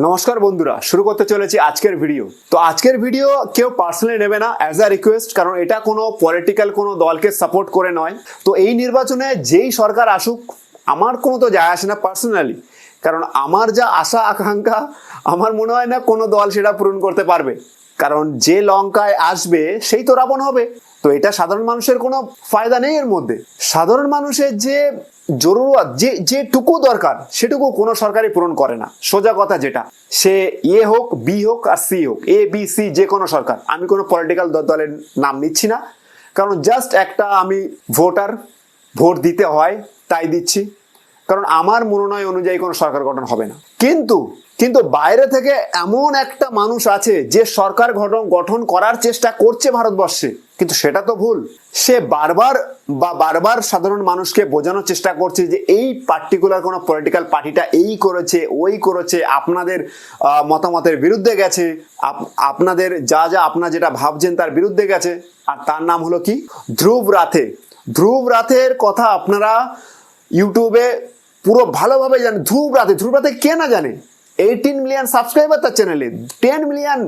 নমস্কার বন্ধুরা, শুরু করতে চলেছি আজকের ভিডিও। তো আজকের ভিডিও কেউ পার্সোনালি নেবে না, অ্যাজ আ রিকোয়েস্ট, কারণ এটা কোনো পলিটিক্যাল কোনো দলকে সাপোর্ট করে নয়। তো এই নির্বাচনে যেই সরকার আসুক আমার কোনো তো যায় আসে না পার্সোনালি, কারণ আমার যা আশা আকাঙ্ক্ষা আমার মনে হয় না কোনো দল সেটা পূরণ করতে পারবে। কারণ যে লঙ্কায় আসবে সেই তো রাবণ হবে। তো এটা সাধারণ মানুষের কোনো ফায়দা নেই এর মধ্যে। সাধারণ মানুষের যে জরুরত, যেটুকু দরকার সেটুকু কোনো সরকারই পূরণ করে না। সোজা কথা, যেটা সে এ হোক, বি হোক আর সি হোক, এ বি সি যে কোনো সরকার। আমি কোনো পলিটিক্যাল দলের নাম নিচ্ছি না, কারণ জাস্ট একটা আমি ভোটার, ভোট দিতে হয় তাই দিচ্ছি। কারণ আমার মনোনয় অনুযায়ী কোনো সরকার গঠন হবে না। কিন্তু বাইরে থেকে এমন একটা মানুষ আছে যে সরকার গঠন করার চেষ্টা করছে ভারতবর্ষে, কিন্তু সেটা তো ভুল। সে বারবার সাধারণ মানুষকে বোঝানোর চেষ্টা করছে যে এই পার্টিকুলার কোনো পলিটিক্যাল পার্টিটা এই করেছে, ওই করেছে, আপনাদের মতামতের বিরুদ্ধে গেছে, আপনাদের আপনারা যেটা ভাবছেন তার বিরুদ্ধে গেছে। আর তার নাম হলো কি? ধ্রুব রাথে। ধ্রুব রাথের কথা আপনারা ইউটিউবে পুরো ভালোভাবে জানেন। ধ্রুব রাথে কে না জানে? 18 মিলিয়ন সাবস্ক্রাইবার তার চ্যানেলে, 10 মিলিয়ন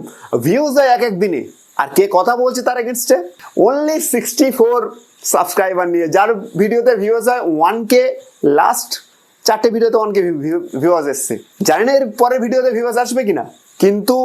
ভিউজ হয় এক দিনে। আর কে কথা বলছে তার এগেনস্টে? অনলি 64 সাবস্ক্রাইবার নিয়ে, যার ভিডিওতে ভিউজ হয় 1K। লাস্ট 4টে ভিডিওতে 1K ভিউজ এসছে। জানি না এর পরের ভিডিওতে ভিউজ আসবে কিনা, কিন্তু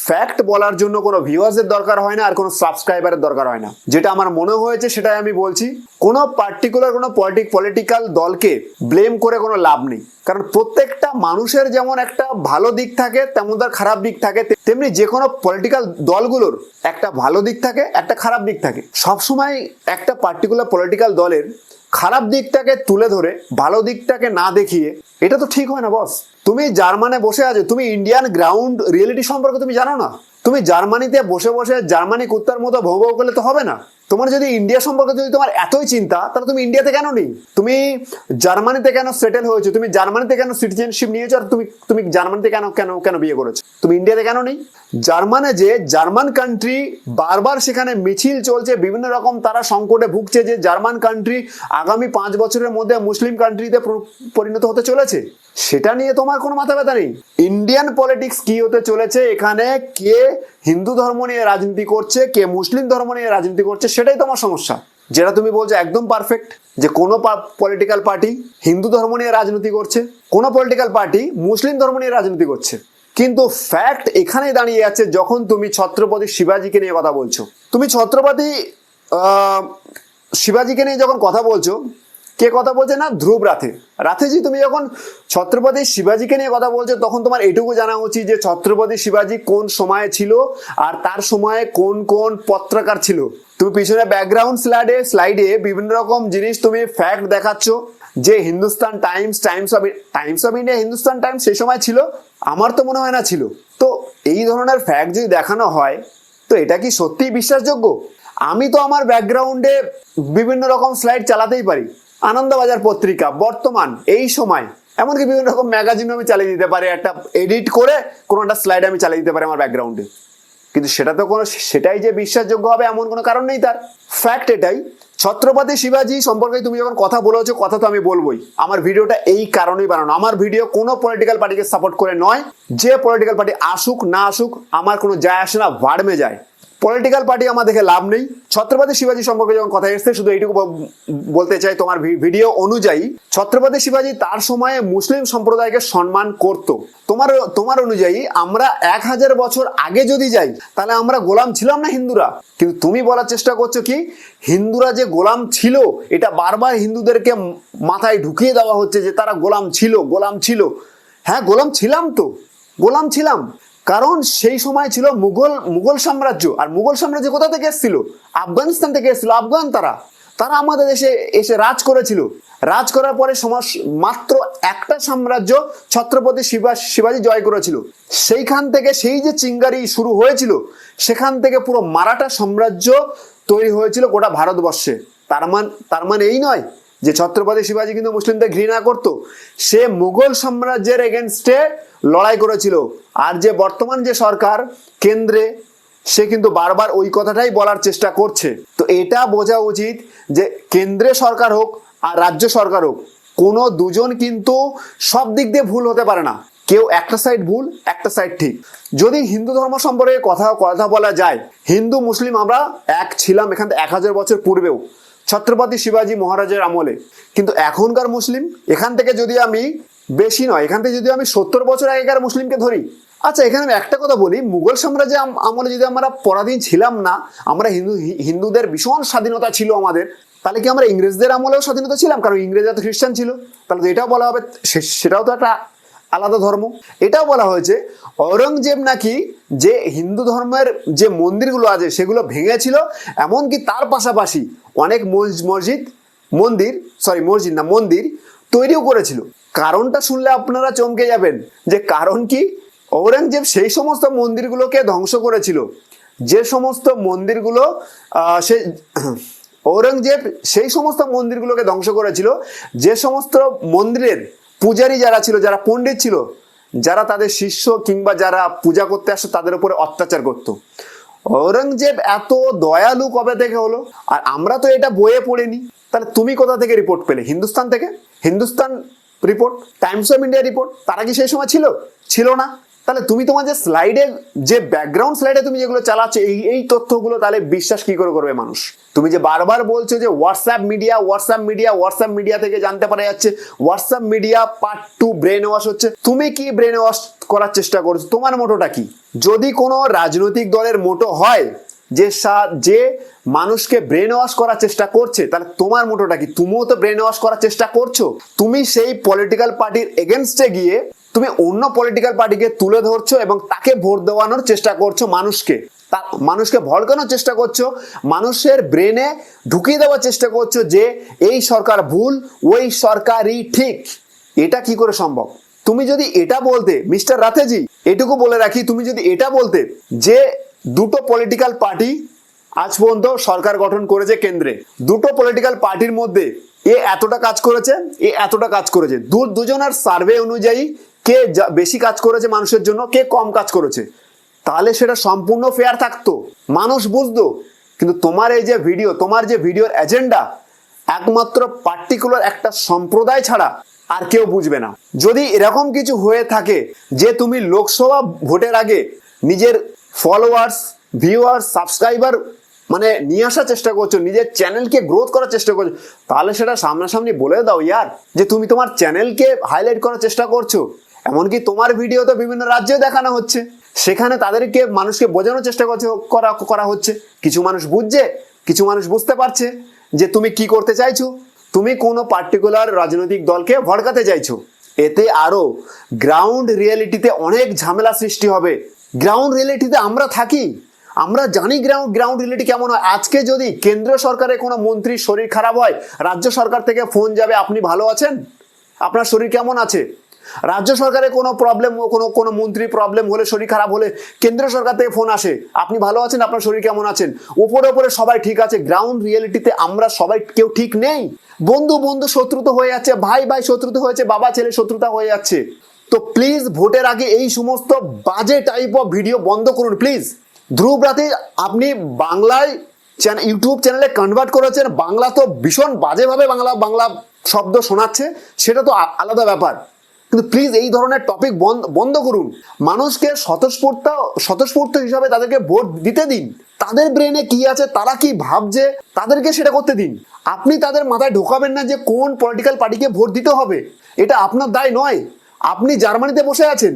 ফ্যাক্ট বলার জন্য কোনো ভিউয়ার্সের দরকার হয় না, আর কোনো সাবস্ক্রাইবারের দরকার হয় না। যেটা আমার মনে হয়েছে সেটাই আমি বলছি। কোনো পার্টিকুলার কোনো পলিটিক্যাল দলকে ব্লেম করে কোনো লাভ নেই, কারণ প্রত্যেকটা মানুষের যেমন একটা ভালো দিক থাকে তেমন তার খারাপ দিক থাকে, তেমনি যে কোনো পলিটিক্যাল দলগুলোর একটা ভালো দিক থাকে, একটা খারাপ দিক থাকে। সবসময় একটা পার্টিকুলার পলিটিক্যাল দলের খারাপ দিকটাকে তুলে ধরে ভালো দিকটাকে না দেখিয়ে এটা তো ঠিক হয় না বস। তুমি জার্মানে বসে আছো, তুমি ইন্ডিয়ান গ্রাউন্ড রিয়েলিটি সম্পর্কে তুমি জানো না? তুমি জার্মানিতে বসে বসে জার্মানি কুত্তার মতো ভৌ ভৌ করলে তো হবে না। তোমার যদি ইন্ডিয়া সম্পর্কে যদি তোমার এতই চিন্তা, তাহলে তুমি ইন্ডিয়াতে কেন নেই? তুমি জার্মানিতে কেন সেটেল হয়েছো? তুমি জার্মানিতে কেন সিটিজেনশিপ নিয়েছো? আর তুমি জার্মানিতে কেন কেন কেন বিয়ে করেছো? তুমি ইন্ডিয়াতে কেন নেই? জার্মান কান্ট্রি বারবার সেখানে মিছিল চলছে, বিভিন্ন রকম তারা সংকটে ভুগছে যে জার্মান কান্ট্রি আগামী 5 বছরের মধ্যে মুসলিম কান্ট্রিতে পরিণত হতে চলেছে। সেটা নিয়ে তোমার কোনো মাথা ব্যথা নেই। ইন্ডিয়ান পলিটিক্স কি হতে চলেছে, এখানে কে হিন্দু ধর্ম নিয়ে রাজনীতি করছে, কে মুসলিম ধর্ম নিয়ে রাজনীতি করছে, সেটাই তোমার সমস্যা। যেটা তুমি বলছো একদম পারফেক্ট, যে কোনো পলিটিক্যাল পার্টি হিন্দু ধর্ম নিয়ে রাজনীতি করছে, কোনো পলিটিক্যাল পার্টি মুসলিম ধর্ম নিয়ে রাজনীতি করছে। কিন্তু ফ্যাক্ট এখানেই দাঁড়িয়ে আছে, যখন তুমি ছত্রপতি শিবাজিকে নিয়ে কথা বলছো, তুমি ছত্রপতি শিবাজিকে নিয়ে যখন কথা বলছো, কে কথা বলছে না? ধ্রুব রাথেজি। তুমি যখন ছত্রপতি শিবাজিকে নিয়ে কথা বলছো, তখন তোমার এটুকু জানা উচিত যে ছত্রপতি শিবাজি কোন সময়ে ছিল আর তার সময়ে কোন কোন পত্রকার ছিল। তুমি পিছনে ব্যাকগ্রাউন্ড স্লাইডে বিভিন্ন রকম জিনিস তুমি ফ্যাক্ট দেখাচ্ছ, যে Hindustan Times of India, Hindustan Times সেই সময় ছিল? আমার তো মনে হয় না ছিল। তো এই ধরনের ফ্যাক্ট যদি দেখানো হয়, তো এটা কি সত্যিই বিশ্বাসযোগ্য? আমি তো আমার ব্যাকগ্রাউন্ডে বিভিন্ন রকম স্লাইড চালাতেই পারি। আনন্দবাজার পত্রিকা বর্তমান এই সময়, এমনকি বিভিন্ন রকম ম্যাগাজিন আমি চালিয়ে দিতে পারি, একটা এডিট করে কোনো একটা স্লাইড আমি চালিয়ে দিতে পারি আমার ব্যাকগ্রাউন্ডে। কিন্তু সেটাই যে বিশ্বাসযোগ্য হবে এমন কোনো কারণ নেই তার। ফ্যাক্ট এটাই। ছত্রপতি শিবাজি সম্পর্কে তুমি যখন কথা বলেছো, কথা তো আমি বলবোই। আমার ভিডিওটা এই কারণেই বানানো। আমার ভিডিও কোনো পলিটিক্যাল পার্টিকে সাপোর্ট করে নয়। যে পলিটিক্যাল পার্টি আসুক না আসুক আমার কোনো যায় আসে না, ভাড়মে যায়। পলিটিক্যাল পার্টি আমার দেখে লাভ নেই। ছত্রপতি শিবাজি সম্পর্কে যখন কথা এসছে, শুধু এইটুকু বলতে চাই, তোমার ভিডিও অনুযায়ী ছত্রপতি শিবাজি তার সময়ে মুসলিম সম্প্রদায়কে সম্মান করত। তোমার অনুযায়ী আমরা 1000 বছর আগে যদি যাই, তাহলে আমরা গোলাম ছিলাম না হিন্দুরা? কিন্তু তুমি বলার চেষ্টা করছো কি হিন্দুরা যে গোলাম ছিল, এটা বারবার হিন্দুদেরকে মাথায় ঢুকিয়ে দেওয়া হচ্ছে যে তারা গোলাম ছিল। হ্যাঁ, গোলাম ছিলাম তো, গোলাম ছিলাম। কারণ সেই সময় ছিল মুঘল সাম্রাজ্য। আর মুঘল সাম্রাজ্য কোথা থেকে এসেছিল? আফগানিস্তান থেকে এসেছিল। আফগান তারা আমাদের দেশে এসে রাজ করেছিল। রাজ করার পরে মাত্র একটা সাম্রাজ্য ছত্রপতি শিবাজি জয় করেছিল। সেইখান থেকে সেই যে চিঙ্গারি শুরু হয়েছিল, সেখান থেকে পুরো মারাঠা সাম্রাজ্য তৈরি হয়েছিল গোটা ভারতবর্ষে। তার মানে এই নয় যে ছত্রপতি শিবাজি কিন্তু মুসলিমদের ঘৃণা করত। সে মুঘল সাম্রাজ্যের এগেনস্টে লড়াই করেছিল। আর যে বর্তমান যে সরকার কেন্দ্রে, সে কিন্তু বারবার ওই কথাটাই বলার চেষ্টা করছে। তো এটা বোঝা উচিত যে কেন্দ্রে সরকার হোক আর রাজ্য সরকার হোক, কোনো দুজন কিন্তু সব দিক দিয়ে ভুল হতে পারে না। কেউ একটা সাইড ভুল, একটা সাইড ঠিক। যদি হিন্দু ধর্ম সম্পর্কে কথা বলা যায়, হিন্দু মুসলিম আমরা এক ছিলাম এখান থেকে 1000 বছর পূর্বেও, ছত্রপতি শিবাজী মহারাজের আমলে। কিন্তু এখনকার মুসলিম, এখান থেকে যদি আমি বেশি নয়, এখান থেকে যদি আমি 70 বছর আগেকার মুসলিমকে ধরি, আচ্ছা এখানে আমি একটা কথা বলি, মুঘল সাম্রাজ্য আমলে যদি আমরা পরাধীন ছিলাম না, আমরা হিন্দুদের ভীষণ স্বাধীনতা ছিল আমাদের, তাহলে কি আমরা ইংরেজদের আমলেও স্বাধীনতা ছিলাম? কারণ ইংরেজরা তো খ্রিস্টান ছিল, তাহলে তো এটাও বলা হবে সেটাও তো একটা আলাদা ধর্ম। এটাও বলা হয়েছে ঔরঙ্গজেব নাকি যে হিন্দু ধর্মের যে মন্দিরগুলো আছে সেগুলো ভেঙেছিল, এমনকি তার পাশাপাশি অনেক মন্দির তৈরিও করেছিল। কারণটা শুনলে আপনারা চমকে যাবেন, যে কারণ কি, ঔরঙ্গজেব সেই সমস্ত মন্দিরগুলোকে ধ্বংস করেছিল যে সমস্ত মন্দিরগুলো ঔরঙ্গজেব সেই সমস্ত মন্দিরগুলোকে ধ্বংস করেছিল যে সমস্ত মন্দিরের পূজারী যারা ছিল, যারা পণ্ডিত ছিল, যারা তাদের শিষ্য কিংবা যারা পূজা করতে আসতো তাদের উপরে অত্যাচার করত। ঔরঙ্গজেব এত দয়ালু কবে থেকে হলো? আর আমরা তো এটা বইয়ে পড়িনি, তাহলে তুমি কোথা থেকে রিপোর্ট পেলে? হিন্দুস্তান থেকে, Hindustan report, Times of India report, তারা কি সেই সময় ছিল না? তাহলে তুমি তোমার যে স্লাইডে, যে ব্যাকগ্রাউন্ড স্লাইডে তুমি যেগুলো চালাচ্ছ, এই তথ্যগুলো তাহলে বিশ্বাস কি করে করবে মানুষ? তুমি যে বারবার বলছো যে হোয়াটসঅ্যাপ মিডিয়া থেকে জানতে পারা যাচ্ছে, WhatsApp media part 2 brain wash হচ্ছে, তুমি কি ব্রেন ওয়াশ করার চেষ্টা করছো? তোমার মোটোটা কি? যদি কোনো রাজনৈতিক দলের মোটো হয় যে মানুষকে ব্রেন ওয়াশ করার চেষ্টা করছে, তাহলে তোমার মোটোটা কি? তুমিও তো ব্রেন ওয়াশ করার চেষ্টা করছো। তুমি সেই পলিটিক্যাল পার্টির এগেনস্টে গিয়ে তুমি অন্য পলিটিক্যাল পার্টিকে তুলে ধরছো এবং তাকে ভোট দেওয়ানোর চেষ্টা করছো, মানুষকে ভড়কানোর চেষ্টা করছো, মানুষের ব্রেনে ঢুকিয়ে দেওয়ার চেষ্টা করছো যে এই সরকার ভুল, ওই সরকারই ঠিক। এটা কি করে সম্ভব? তুমি যদি এটা বলতে, মিস্টার রাথেজি, এটুকু বলে রাখি, তুমি যদি এটা বলতে যে দুটো পলিটিক্যাল পার্টি আজ পর্যন্ত সরকার গঠন করেছে কেন্দ্রে, দুটো পলিটিক্যাল পার্টির মধ্যে এতটা কাজ করেছে, এতটা কাজ করেছে, দুজনের সার্ভে অনুযায়ী কে বেশি কাজ করেছে মানুষের জন্য, কে কম কাজ করেছে, তাহলে সেটা সম্পূর্ণ ফেয়ার থাকতো, মানুষ বুঝতো। কিন্তু তোমার যে ভিডিওর এজেন্ডা একমাত্র পার্টিকুলার একটা সম্প্রদায় ছাড়া আর কেউ বুঝবে না। যদি এরকম কিছু হয়ে থাকে যে তুমি লোকসভা ভোটের আগে নিজের ফলোয়ার্স, ভিউয়ার্স, সাবস্ক্রাইবার মানে নিয়ে আসার চেষ্টা করছো, নিজের চ্যানেলকে গ্রোথ করার চেষ্টা করছো, তাহলে সেটা সামনাসামনি বলে দাও ইয়ার, যে তুমি তোমার চ্যানেলকে হাইলাইট করার চেষ্টা করছো। এমনকি তোমার ভিডিও তো বিভিন্ন রাজ্যে দেখানো হচ্ছে, সেখানে তাদেরকে মানুষকে বোঝানোর চেষ্টা করা হচ্ছে। কিছু মানুষ বুঝছে, কিছু মানুষ বুঝতে পারছে যে তুমি কি করতে চাইছো, তুমি কোনো পার্টিকুলার রাজনৈতিক দলকে ভড়কাতে চাইছো। এতে আরো গ্রাউন্ড রিয়েলিটিতে অনেক ঝামেলা সৃষ্টি হবে। গ্রাউন্ড রিয়েলিটিতে আমরা থাকি, আমরা জানি গ্রাউন্ড রিয়েলিটি কেমন হয়। আজকে যদি কেন্দ্র সরকারের কোনো মন্ত্রীর শরীর খারাপ হয়, রাজ্য সরকার থেকে ফোন যাবে, আপনি ভালো আছেন, আপনার শরীর কেমন আছে? রাজ্য সরকারের কোনো প্রবলেম, কোনো মন্ত্রীর প্রবলেম হলে, শরীর খারাপ হলে কেন্দ্র সরকার থেকে ফোন আসে, আপনি ভালো আছেন, আপনার শরীর কেমন আছেন? উপরে সবাই ঠিক আছে, গ্রাউন্ড রিয়েলিটিতে আমরা সবাই কেউ ঠিক নেই। বন্ধু শত্রুতা হয়ে যাচ্ছে, ভাই শত্রুতা হয়েছে, বাবা ছেলে শত্রুতা হয়ে যাচ্ছে। তো প্লিজ ভোটের আগে এই সমস্ত বাজে টাইপ অফ ভিডিও বন্ধ করুন প্লিজ। ধ্রুব রাথি, আপনি বাংলায় ইউটিউব চ্যানেলে কনভার্ট করেছেন, বাংলা তো ভীষণ বাজেভাবে বাংলা শব্দ শোনাচ্ছে, সেটা তো আলাদা ব্যাপার, কিন্তু প্লিজ এই ধরনের টপিক বন্ধ করুন। মানুষকে স্বতঃস্ফূর্ত হিসাবে তাদেরকে ভোট দিতে দিন, তাদের ব্রেনে কি আছে, তারা কি ভাবছে, তাদেরকে সেটা করতে দিন। আপনি তাদের মাথায় ঢোকাবেন না যে কোন পলিটিক্যাল পার্টিকে ভোট দিতে হবে, এটা আপনার দায় নয়। আপনি জার্মানিতে বসে আছেন,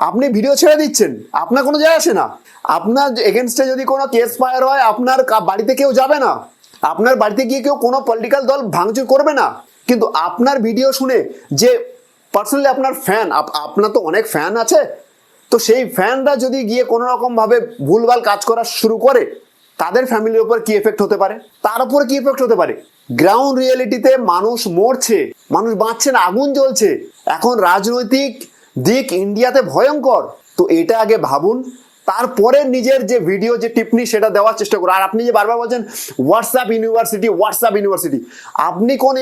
আপনি ভিডিও ছেড়ে দিচ্ছেন, আপনার কোনো যায় আসে না। আপনার এগেনস্টে যদি কোনো কেস ফায়ার হয়, আপনার বাড়িতে কেউ যাবে না, আপনার বাড়িতে গিয়ে কেউ কোনো পলিটিক্যাল দল ভাঙচুর করবে না। কিন্তু আপনার ভিডিও শুনে যে পার্সোনালি আপনার ফ্যান, আপনার তো অনেক ফ্যান আছে, তো সেই ফ্যানরা যদি গিয়ে কোনো রকম ভাবে ভুলভাল কাজ করা শুরু করে, তাদের ফ্যামিলির উপর কি এফেক্ট হতে পারে, তার উপর কি এফেক্ট হতে পারে। গ্রাউন্ড রিয়েলিটিতে মানুষ মরছে, মানুষ বাঁচছে না, আগুন জ্বলছে। এখন রাজনৈতিক দিক ইন্ডিয়াতে ভয়ঙ্কর, তো এটা আগে ভাবুন, তারপরে নিজের যে ভিডিও, যে টিপ্পনি, সেটা দেওয়ার চেষ্টা করুন। আর আপনি যে বারবার বলছেন হোয়াটসঅ্যাপ ইউনিভার্সিটি, আপনি কোন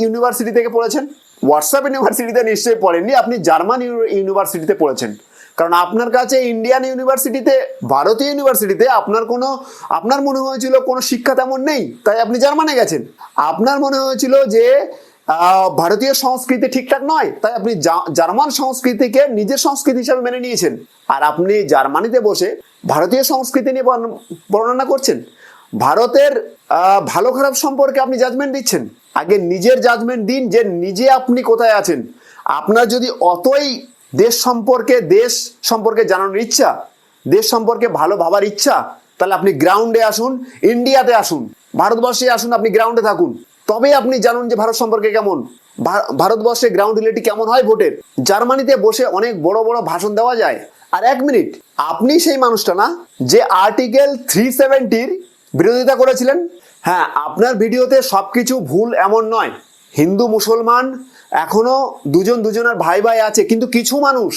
ইউনিভার্সিটি থেকে পড়েছেন? হোয়াটসঅ্যাপ ইউনিভার্সিটিতে নিশ্চয়ই পড়েননি, আপনি জার্মান ইউনিভার্সিটিতে পড়েছেন। কারণ আপনার কাছে ইন্ডিয়ান ইউনিভার্সিটিতে, ভারতীয় ইউনিভার্সিটিতে আপনার মনে হয়েছিল কোনো শিক্ষা তেমন নেই, তাই আপনি জার্মানে গেছেন। আপনার মনে হয়েছিল যে ভারতীয় সংস্কৃতি ঠিকঠাক নয়, তাই আপনি জার্মান সংস্কৃতিকে নিজের সংস্কৃতি হিসাবে মেনে নিয়েছেন, আর আপনি জার্মানিতে বসে ভারতীয় সংস্কৃতি নিয়ে বর্ণনা করছেন। ভারতের ভালো খারাপ সম্পর্কে আপনি জাজমেন্ট দিচ্ছেন। আগে নিজের জাজমেন্ট দিন যে নিজে আপনি কোথায় আছেন। আপনার যদি অতই দেশ সম্পর্কে জানানোর ইচ্ছা, দেশ সম্পর্কে ভালো ভাবার ইচ্ছা, তাহলে আপনি গ্রাউন্ডে আসুন, ইন্ডিয়াতে আসুন, ভারতবর্ষে আসুন, আপনি গ্রাউন্ডে থাকুন, তবে আপনি জানুন যে ভারত সম্পর্কে কেমন, ভারতবর্ষে গ্রাউন্ড রিয়েলিটি কেমন হয় ভোটের। জার্মানিতে বসে অনেক বড় বড় ভাষণ দেওয়া যায়। আর এক মিনিট, আপনি সেই মানুষটা না যে আর্টিকেল 370-র বিরোধিতা করেছিলেন? হ্যাঁ, আপনার ভিডিওতে সবকিছু ভুল এমন নয়। হিন্দু মুসলমান এখনো দুজনের ভাই ভাই আছে, কিন্তু কিছু মানুষ,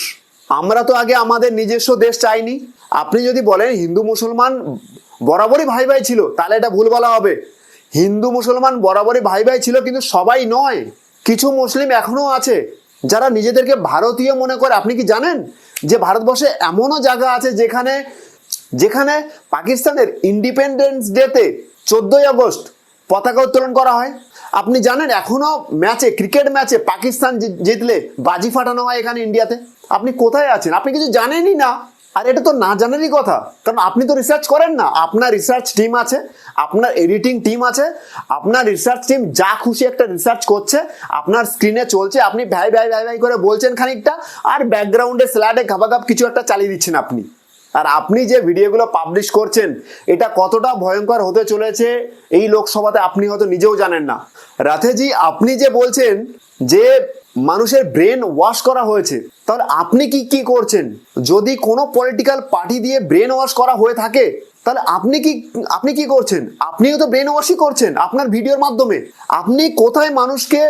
আমরা তো আগে আমাদের নিজস্ব দেশ চাইনি। আপনি যদি বলেন হিন্দু মুসলমান বরাবরই ভাই ভাই ছিল, তাহলে এটা ভুল বলা হবে। হিন্দু মুসলমান বরাবরই ভাই ভাই ছিল, কিন্তু সবাই নয়। কিছু মুসলিম এখনো আছে যারা নিজেদেরকে ভারতীয় মনে করে। আপনি কি জানেন যে ভারতবর্ষে এমনও জায়গা আছে যেখানে পাকিস্তানের ইন্ডিপেন্ডেন্স ডেতে 14ই আগস্ট পতাকা উত্তোলন করা হয়? আপনি জানেন এখনো ক্রিকেট ম্যাচে পাকিস্তান জিতলে বাজি ফাটানো হয় এখানে ইন্ডিয়াতে? আপনি কোথায় আছেন? আপনি কিছু জানেনই না। আর এটা তো না জানারই কথা, কারণ আপনি তো রিসার্চ করেন না। আপনার রিসার্চ টিম আছে, আপনার এডিটিং টিম আছে, আপনার রিসার্চ টিম যা খুশি একটা রিসার্চ করছে, আপনার স্ক্রিনে চলছে, আপনি ভাই ভাই ভাই ভাই করে বলছেন খানিকটা, আর ব্যাকগ্রাউন্ডে স্ল্যাডে ঘাপাঘাপ কিছু একটা চালিয়ে দিচ্ছেন আপনি। আর আপনি যে ভিডিওগুলো পাবলিশ করছেন, এটা কতটা ভয়ঙ্কর হতে চলেছে এই লোকসভাতে আপনি হয়তো নিজেও জানেন না। রাথেজি, আপনি যে বলছেন যে মানুষের ব্রেন ওয়াশ করা হয়েছে, তাহলে আপনি কি করছেন? যদি কোনো পলিটিক্যাল পার্টি দিয়ে ব্রেন ওয়াশ করা হয়ে থাকে, তাহলে আপনি কি করছেন? আপনিও তো ব্রেন ওয়াশই করছেন আপনার ভিডিওর মাধ্যমে। আপনি কোথায় মানুষকে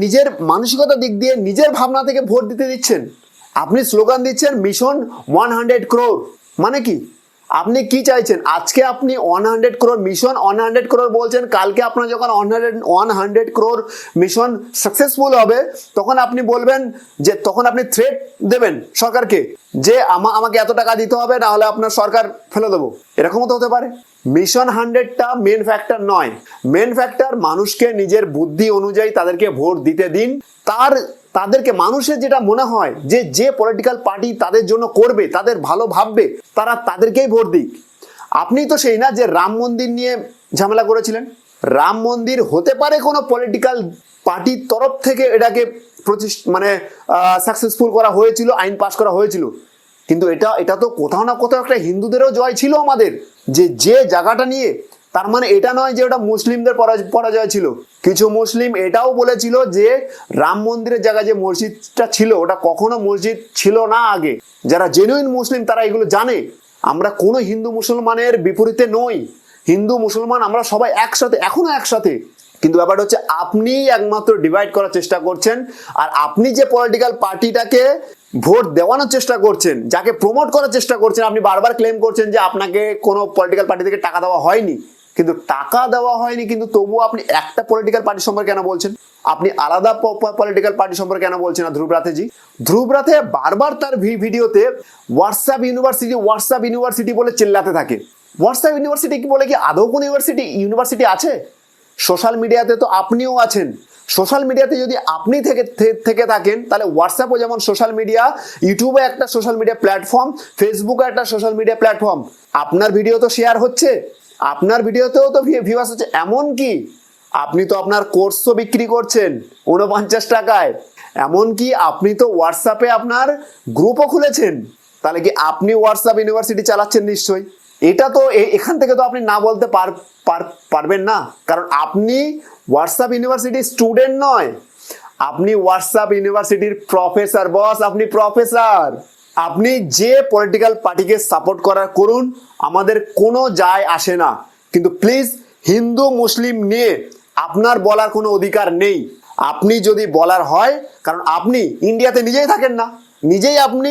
নিজের মানসিকতার দিক দিয়ে, নিজের ভাবনা থেকে ভোট দিতে দিচ্ছেন? আপনি স্লোগান দিচ্ছেন মিশন 100 crore, মানে কি? আপনি কি চাইছেন? আজকে আপনি 100 crore মিশন 100 crore বলছেন, কালকে আপনার যখন 100 crore মিশন সাকসেসফুল হবে, তখন আপনি বলবেন যে, তখন আপনি থ্রেট দেবেন সরকারকে যে আমাকে এত টাকা দিতে হবে, না হলে আপনার সরকার ফেলে দেবো। এরকমও তো হতে পারে। মিশন 100টা মেন ফ্যাক্টর নয়। মেন ফ্যাক্টর মানুষকে নিজের বুদ্ধি অনুযায়ী তাদেরকে ভোট দিতে দিন। তাদেরকে মানুষের যেটা মনে হয় যে পলিটিক্যাল পার্টি তাদের জন্য করবে, তাদের ভালো ভাববে, তাদেরকেই ভোট দিক। আপনি তো সেই না যে রাম মন্দির নিয়ে ঝামেলা করেছিলেন। রাম মন্দির হতে পারে কোনো পলিটিক্যাল পার্টির তরফ থেকে এটাকে সাকসেসফুল করা হয়েছিল, আইন পাস করা হয়েছিল, কিন্তু এটা তো কোথাও না কোথাও একটা হিন্দুদেরও জয় ছিল আমাদের, যে জায়গাটা নিয়ে। তার মানে এটা নয় যে ওটা মুসলিমদের পরাজয় ছিল। কিছু মুসলিম এটাও বলেছিল যে রাম মন্দিরের জায়গায় যে মসজিদটা ছিল, ওটা কখনো মসজিদ ছিল না আগে। যারা জেনুইন মুসলিম তারা এগুলো জানে। আমরা কোনো হিন্দু মুসলমানের বিপরীতে নই। হিন্দু মুসলমান আমরা সবাই একসাথে, এখনো একসাথে। কিন্তু ব্যাপারটা হচ্ছে আপনি একমাত্র ডিভাইড করার চেষ্টা করছেন। আর আপনি যে পলিটিক্যাল পার্টিটাকে ভোট দেওয়ানোর চেষ্টা করছেন, যাকে প্রমোট করার চেষ্টা করছেন, আপনি বারবার ক্লেম করছেন যে আপনাকে কোনো পলিটিক্যাল পার্টি থেকে টাকা দেওয়া হয়নি। কিন্তু টাকা দেওয়া হয়নি, কিন্তু তবুও আপনি একটা পলিটিক্যাল পার্টি সম্পর্কে কেন বলছেন? আপনি আলাদা পলিটিক্যাল পার্টি সম্পর্কে কেন বলছেন না? ধ্রুব রাথেজি, ধ্রুব রাথে বারবার তার ভিডিওতে হোয়াটসঅ্যাপ ইউনিভার্সিটি বলে চিল্লাতে থাকে। হোয়াটসঅ্যাপ ইউনিভার্সিটি কি বলে কি আদৌ কোনো ইউনিভার্সিটি আছে? সোশ্যাল মিডিয়াতে তো আপনিও আছেন। সোশ্যাল মিডিয়াতে যদি আপনি থেকে থাকেন, তাহলে হোয়াটসঅ্যাপও যেমন সোশ্যাল মিডিয়া, ইউটিউবে একটা সোশ্যাল মিডিয়া প্ল্যাটফর্ম, ফেসবুকে একটা সোশ্যাল মিডিয়া প্ল্যাটফর্ম। আপনার ভিডিও তো শেয়ার হচ্ছে, আপনার ভিডিওতেও তো ভিউয়ার্স হচ্ছে। এমন কি আপনি তো আপনার কোর্সও বিক্রি করছেন 49 টাকায়। এমনকি আপনি তো হোয়াটসঅ্যাপে আপনার গ্রুপও খুলেছেন। তাহলে কি আপনি হোয়াটসঅ্যাপ ইউনিভার্সিটি চালাচ্ছেন? নিশ্চয়ই। এটা তো এখান থেকে তো আপনি না বলতে পারবেন না, কারণ আপনি হোয়াটসঅ্যাপ ইউনিভার্সিটির স্টুডেন্ট নয়, আপনি হোয়াটসঅ্যাপ ইউনিভার্সিটির প্রফেসর। বস, আপনি প্রফেসর। আপনি যে পলিটিক্যাল পার্টিকে সাপোর্ট করুন, আমাদের কোনো যায় আসে না। কিন্তু প্লিজ, হিন্দু মুসলিম নিয়ে আপনার বলার কোনো অধিকার নেই। আপনি যদি বলার হয়, কারণ আপনি ইন্ডিয়াতে নিজেই থাকেন না, নিজেই আপনি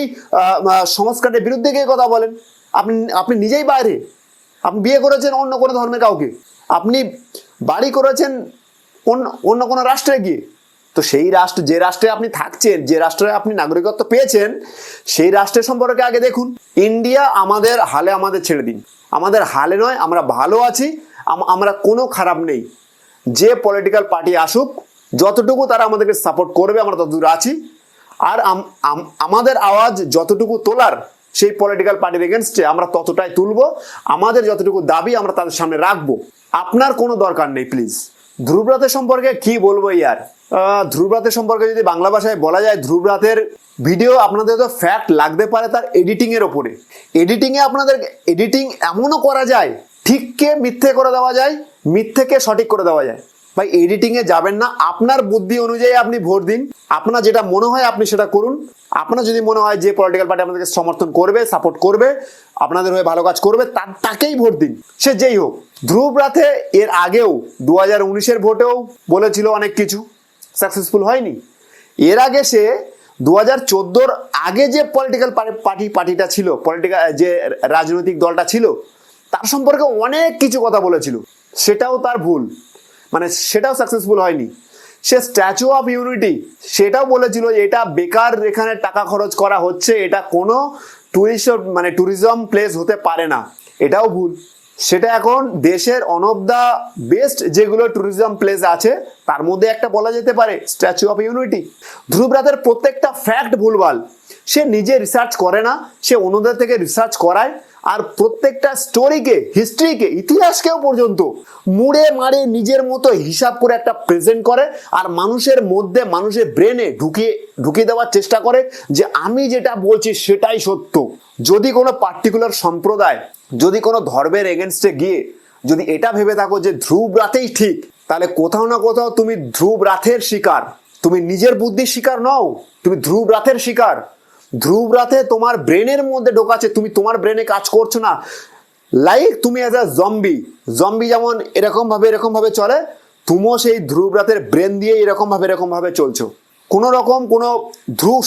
সংস্কারের বিরুদ্ধে গিয়ে কথা বলেন। আপনি নিজেই বাইরে, আপনি বিয়ে করেছেন অন্য কোনো ধর্মের কাউকে, আপনি বাড়ি করেছেন অন্য কোনো রাষ্ট্রে গিয়ে। তো সেই যে রাষ্ট্রে আপনি থাকছেন, যে রাষ্ট্রে আপনি নাগরিকত্ব পেয়েছেন, সেই রাষ্ট্রের সম্পর্কে আগে দেখুন। ইন্ডিয়া আমাদের হালে, আমাদের ছেড়ে দিন। আমাদের হালে নয়, আমরা ভালো আছি, আমরা কোনো খারাপ নেই। যে পলিটিক্যাল পার্টি আসুক, যতটুকু তারা আমাদেরকে সাপোর্ট করবে আমরা ততদূর আছি। আর আমাদের আওয়াজ যতটুকু তোলার সেই পলিটিক্যাল পার্টির এগেনস্টে আমরা ততটাই তুলবো। আমাদের যতটুকু দাবি আমরা তাদের সামনে রাখবো। আপনার কোনো দরকার নেই প্লিজ। ধ্রুব রাতের সম্পর্কে কি বলবো ইয়ার, ধ্রুব রাতের সম্পর্কে যদি বাংলা ভাষায় বলা যায়, ধ্রুব রাতের ভিডিও আপনাদের তো ফ্যাক্ট লাগতে পারে তার এডিটিং এর ওপরে। এডিটিং এ আপনাদের এডিটিং এমনও করা যায়, ঠিককে মিথ্যে করে দেওয়া যায়, মিথ্যেকে সঠিক করে দেওয়া যায়। ভাই এডিটিং এ যাবেন না, আপনার বুদ্ধি অনুযায়ী আপনি ভোট দিন। আপনার যেটা মনে হয় আপনি সেটা করুন। আপনার যদি মনে হয় যে পলিটিক্যাল পার্টি আপনাদেরকে সমর্থন করবে, সাপোর্ট করবে, আপনাদের হয়ে ভালো কাজ করবে, তাকেই ভোট দিন, সে যেই হোক। ধ্রুব রাতে এর আগেও 2019-এর ভোটেও বলেছিল অনেক কিছু, সাকসেসফুল হয়নি। এর আগে সে 2014-র আগে যে পলিটিক্যাল পার্টিটা ছিল, পলিটিক্যাল যে রাজনৈতিক দলটা ছিল, তার সম্পর্কে অনেক কিছু কথা বলেছিল, সেটাও তার ভুল, মানে সেটাও সাকসেসফুল হয়নি। সে স্ট্যাচু অফ ইউনিটি সেটাও বলেছিল এটা বেকার, এখানে টাকা খরচ করা হচ্ছে, এটা কোনো ট্যুরিজম প্লেস হতে পারে না, এটাও ভুল। সেটা এখন দেশের ওয়ান অফ দ্য বেস্ট যেগুলো ট্যুরিজম প্লেস আছে তার মধ্যে একটা বলা যেতে পারে স্ট্যাচু অফ ইউনিটি। ধ্রুব রাতের প্রত্যেকটা ফ্যাক্ট ভুলভাল, সে নিজে রিসার্চ করে না, সে অন্যদের থেকে রিসার্চ করায়। আর প্রত্যেকটা স্টোরিকে, হিস্ট্রিকে, ইতিহাসকেও পর্যন্ত মুড়ে মারে নিজের মতো হিসাব করে একটা প্রেজেন্ট করে, আর মানুষের মধ্যে, মানুষের ব্রেনে ঢুকিয়ে দেওয়ার চেষ্টা করে যে আমি যেটা বলছি সেটাই সত্য। যদি কোনো পার্টিকুলার সম্প্রদায়, যদি কোনো ধর্মের এগেনস্টে গিয়ে যদি এটা ভেবে থাকো যে ধ্রুব রাতেই ঠিক, তাহলে কোথাও না কোথাও তুমি ধ্রুব রাতের শিকার। তুমি নিজের বুদ্ধির শিকার নও, তুমি ধ্রুব রাতের শিকার। ধ্রুব রাতে তোমার ব্রেনের মধ্যে ঢোকাচ্ছে, তুমি তোমার ব্রেনে কাজ করছো না। লাইক তুমি অ্যাজ আ জম্বি যেমন এরকম ভাবে চলে, তুমিও সেই ধ্রুব রাতের ব্রেন দিয়ে এরকম ভাবে চলছো। কোনো রকম কোনো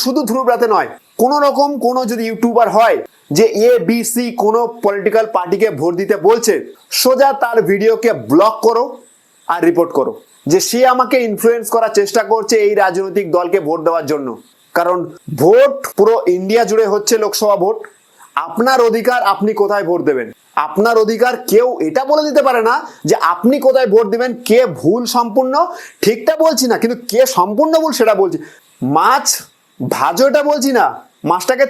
শুধু ধ্রুব রাতে নয়, কোনো রকম কোনো যদি ইউটিউবার হয় যে ABC কোনো পলিটিক্যাল পার্টিকে ভোট দিতে বলছে, সোজা তার ভিডিওকে ব্লক করো আর রিপোর্ট করো যে সে আমাকে ইনফ্লুয়েন্স করার চেষ্টা করছে এই রাজনৈতিক দলকে ভোট দেওয়ার জন্য। কারণ ভোট পুরো ইন্ডিয়া জুড়ে হচ্ছে লোকসভা ভোট। আপনার অধিকার আপনি কোথায় ভোট দেবেন, আপনার অধিকার কেউ এটা বলে দিতে পারে না যে আপনি কোথায় ভোট দিবেন। কে ভুল সম্পূর্ণ ঠিকটা বলছি না, কিন্তু কে সম্পূর্ণ ভুল সেটা বলছি। মাছ ভাজো এটা বলছি না, মাছটাকে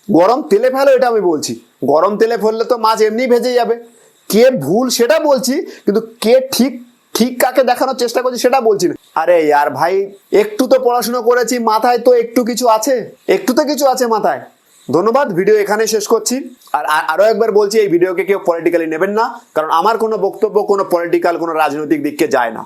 গরম তেলে ফেলো এটা আমি বলছি। গরম তেলে ফেললে তো মাছ এমনি ভেজে যাবে। কে ভুল সেটা বলছি, কিন্তু কে ঠিক কাকে দেখানোর চেষ্টা করছি সেটা বলছি না। আরে ইয়ার ভাই, একটু তো পড়াশোনা করেছি, মাথায় তো একটু কিছু আছে মাথায়। ধন্যবাদ, ভিডিও এখানে শেষ করছি। আর আরো একবার বলছি, এই ভিডিওকে কেউ পলিটিক্যালি নেবেন না, কারণ আমার কোনো বক্তব্য কোনো পলিটিক্যাল কোনো রাজনৈতিক দিককে যায় না।